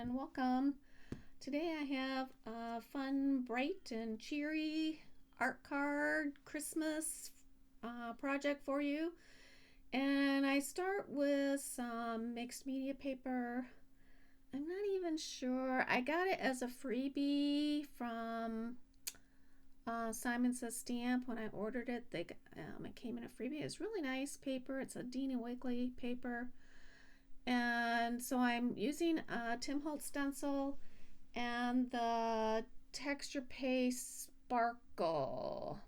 and welcome. Today I have a fun, bright, and cheery art card Christmas project for you. And I start with some mixed media paper. I'm not even sure. I got it as a freebie from Simon Says Stamp when I ordered it. It came in a freebie. It's really nice paper. It's a Dina Wakley paper. And so I'm using a Tim Holtz stencil and the texture paste sparkle.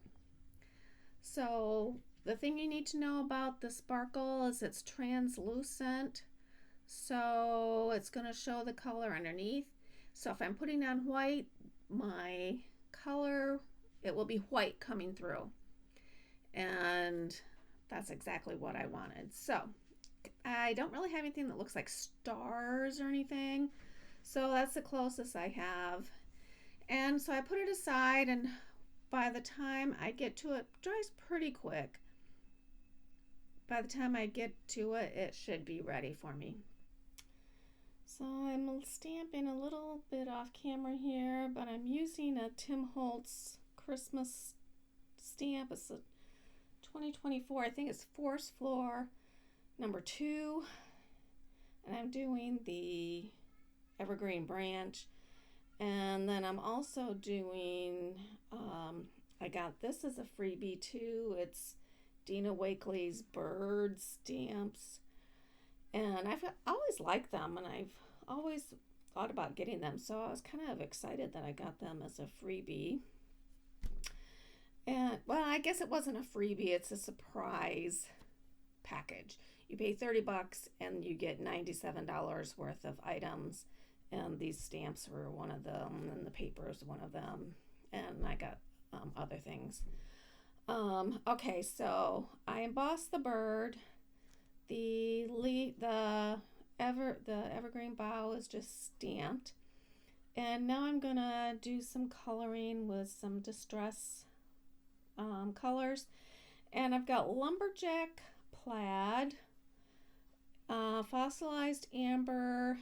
So the thing you need to know about the sparkle is it's translucent, so it's going to show the color underneath. So if I'm putting on white, my color, it will be white coming through, and that's exactly what I wanted. So I don't really have anything that looks like stars or anything, so that's the closest I have. And so I put it aside, and by the time I get to it, it dries pretty quick. By the time I get to it, it should be ready for me. So I'm stamping a little bit off camera here, but I'm using a Tim Holtz Christmas stamp. It's a 2024, I think it's Forest Floor number 2, and I'm doing the evergreen branch. And then I'm also doing I got this as a freebie too. It's Dina Wakley's bird stamps, and I've always liked them, and I've always thought about getting them, so I was kind of excited that I got them as a freebie. And well, I guess it wasn't a freebie, it's a surprise package. You pay $30 and you get $97 worth of items, and these stamps were one of them, and the paper is one of them, and I got other things. Okay, so I embossed the bird. The evergreen bough is just stamped, and now I'm gonna do some coloring with some distress colors, and I've got lumberjack plaid, fossilized amber,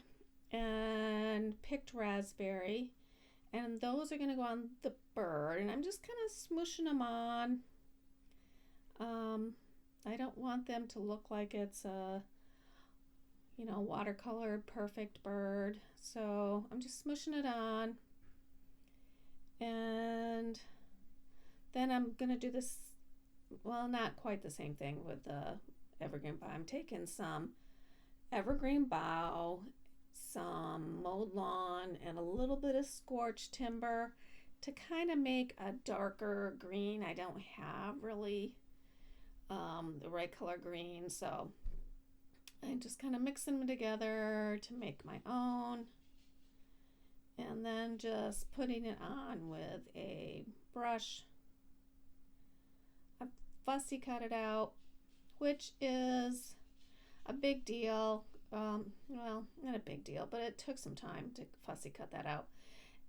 and picked raspberry, and those are going to go on the bird, and I'm just kind of smooshing them on. I don't want them to look like it's a watercolored perfect bird, so I'm just smooshing it on. And then I'm going to do this, well, not quite the same thing with the evergreen bough. I'm taking some evergreen bough, some mowed lawn, and a little bit of scorched timber to kind of make a darker green. I don't have really the right color green, so I'm just kind of mixing them together to make my own, and then just putting it on with a brush. I fussy cut it out, which is a big deal. Well, not a big deal, but it took some time to fussy cut that out.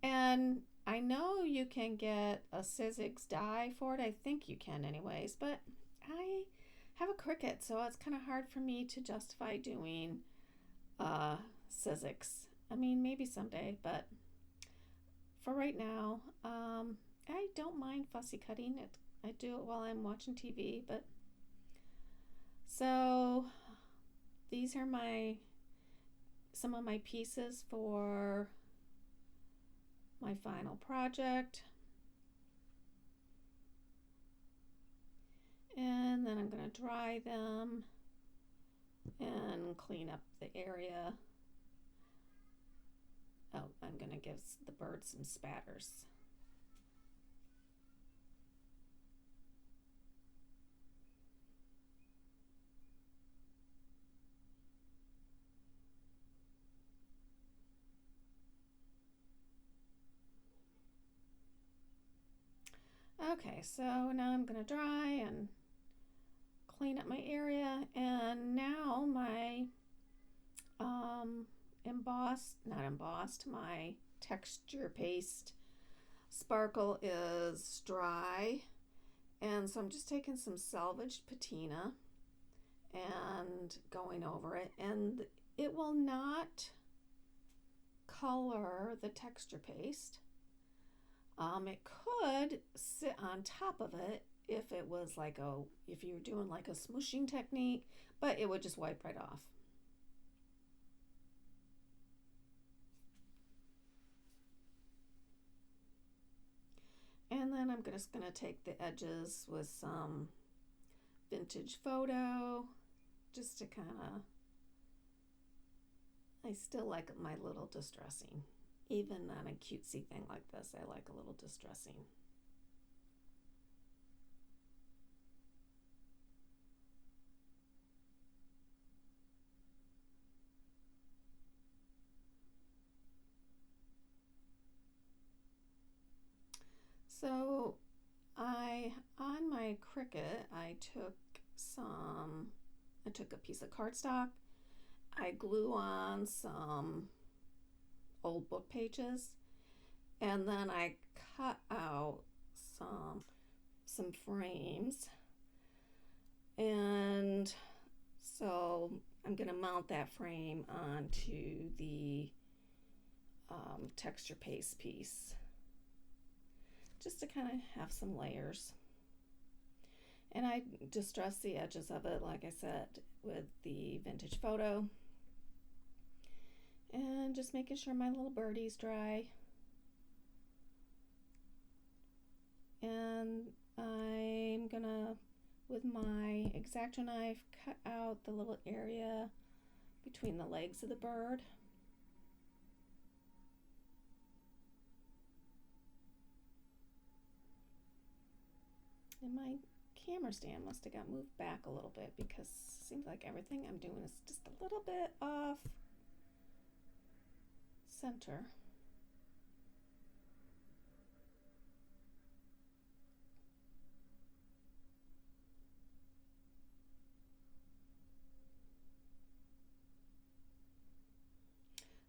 And I know you can get a Sizzix die for it. I think you can anyways, but I have a Cricut, so it's kind of hard for me to justify doing Sizzix. I mean, maybe someday, but for right now, I don't mind fussy cutting it. I do it while I'm watching TV, but so these are some of my pieces for my final project. And then I'm going to dry them and clean up the area. Oh, I'm going to give the bird some spatters. Okay, so now I'm going to dry and clean up my area, and now my my texture paste sparkle is dry, and so I'm just taking some salvaged patina and going over it, and it will not color the texture paste. It could sit on top of it if it was like if you're doing like a smooshing technique, but it would just wipe right off. And then I'm just going to take the edges with some vintage photo just to kind of, I still like my little distressing. Even on a cutesy thing like this, I like a little distressing. So on my Cricut, I took a piece of cardstock, I glue on some old book pages, and then I cut out some frames, and so I'm going to mount that frame onto the texture paste piece, just to kind of have some layers. And I distress the edges of it, like I said, with the vintage photo. And just making sure my little birdie's dry. And I'm gonna, with my X-Acto knife, cut out the little area between the legs of the bird. And my camera stand must have got moved back a little bit because it seems like everything I'm doing is just a little bit off center.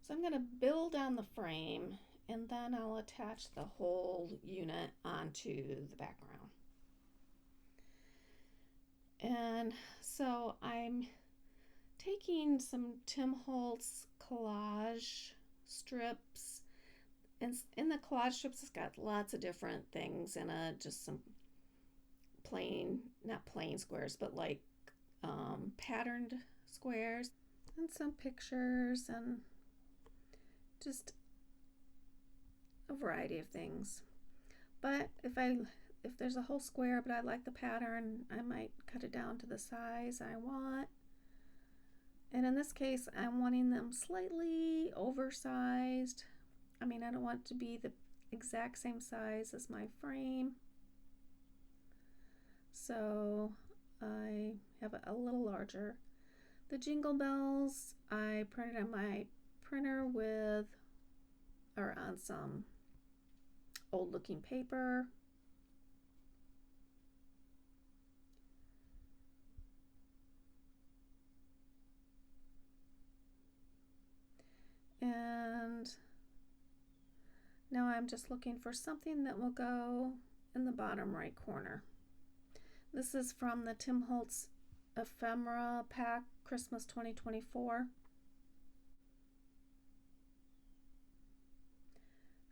So I'm going to build on the frame, and then I'll attach the whole unit onto the background. And so I'm taking some Tim Holtz collage strips, and in the collage strips it's got lots of different things in it, just some plain, not plain squares, but like patterned squares, and some pictures, and just a variety of things. But if there's a whole square but I like the pattern, I might cut it down to the size I want. And in this case, I'm wanting them slightly oversized. I mean, I don't want it to be the exact same size as my frame. So I have it a little larger. The jingle bells, I printed on my printer on some old looking paper. And now I'm just looking for something that will go in the bottom right corner. This is from the Tim Holtz Ephemera Pack Christmas 2024.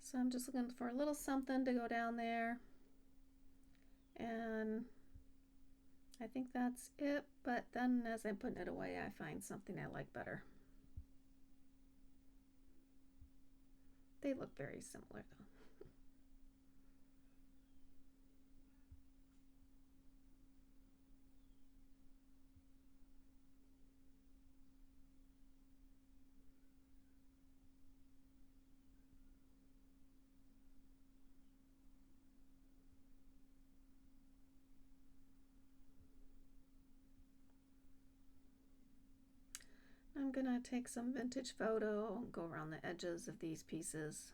So I'm just looking for a little something to go down there, and I think that's it, but then as I'm putting it away, I find something I like better. They look very similar though. I'm gonna take some vintage photo, go around the edges of these pieces.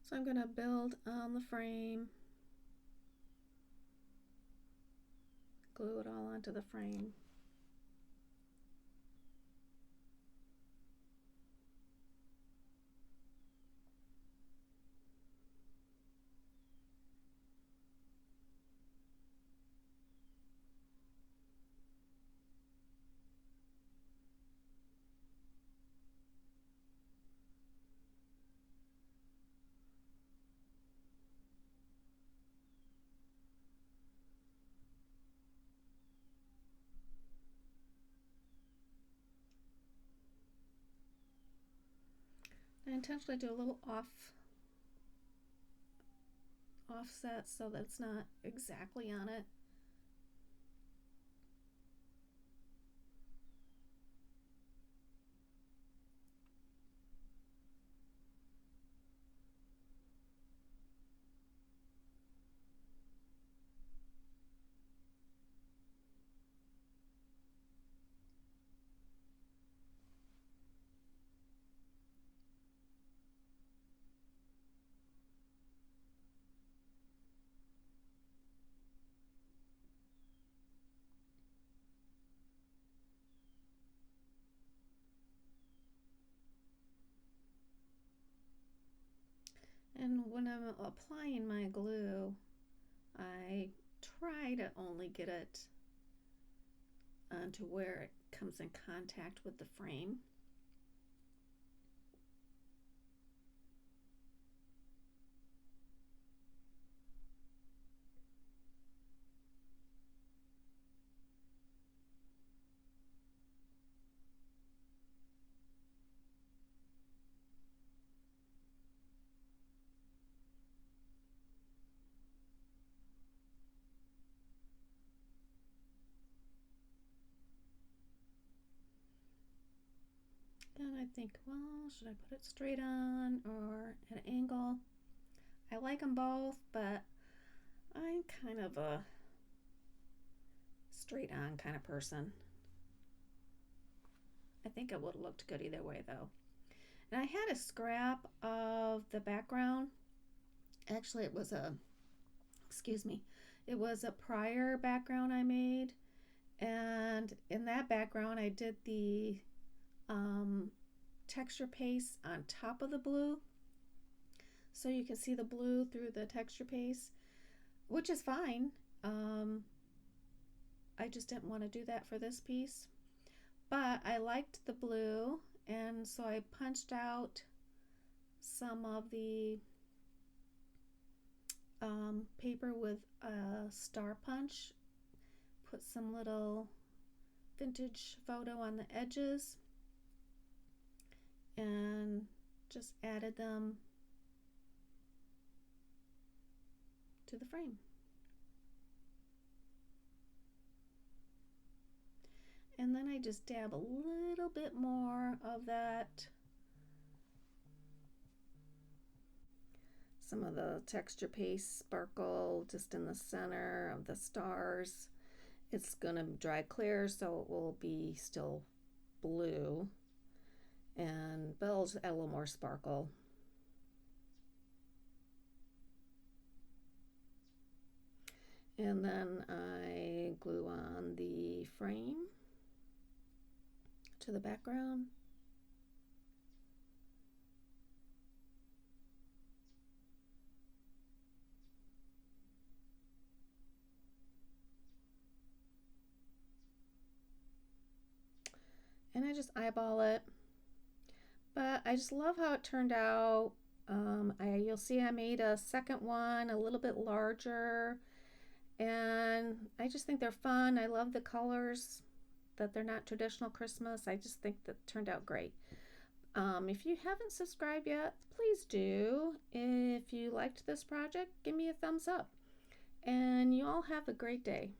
So I'm going to build on the frame, glue it all onto the frame. I intentionally do a little offset so that it's not exactly on it. And when I'm applying my glue, I try to only get it onto where it comes in contact with the frame. And I think, well, should I put it straight on or at an angle? I like them both, but I'm kind of a straight on kind of person. I think it would have looked good either way though. And I had a scrap of the background. Actually, it was it was a prior background I made. And in that background, I did the texture paste on top of the blue, so you can see the blue through the texture paste, which is fine. I just didn't want to do that for this piece, but I liked the blue, and so I punched out some of the paper with a star punch, put some little vintage photo on the edges, and just added them to the frame. And then I just dab a little bit more of that, some of the texture paste sparkle just in the center of the stars. It's gonna dry clear, so it will be still blue, and but I'll just add a little more sparkle. And then I glue on the frame to the background. And I just eyeball it. But I just love how it turned out. You'll see I made a second one a little bit larger, and I just think they're fun. I love the colors, that they're not traditional Christmas. I just think that turned out great. If you haven't subscribed yet, please do. If you liked this project, give me a thumbs up. And you all have a great day.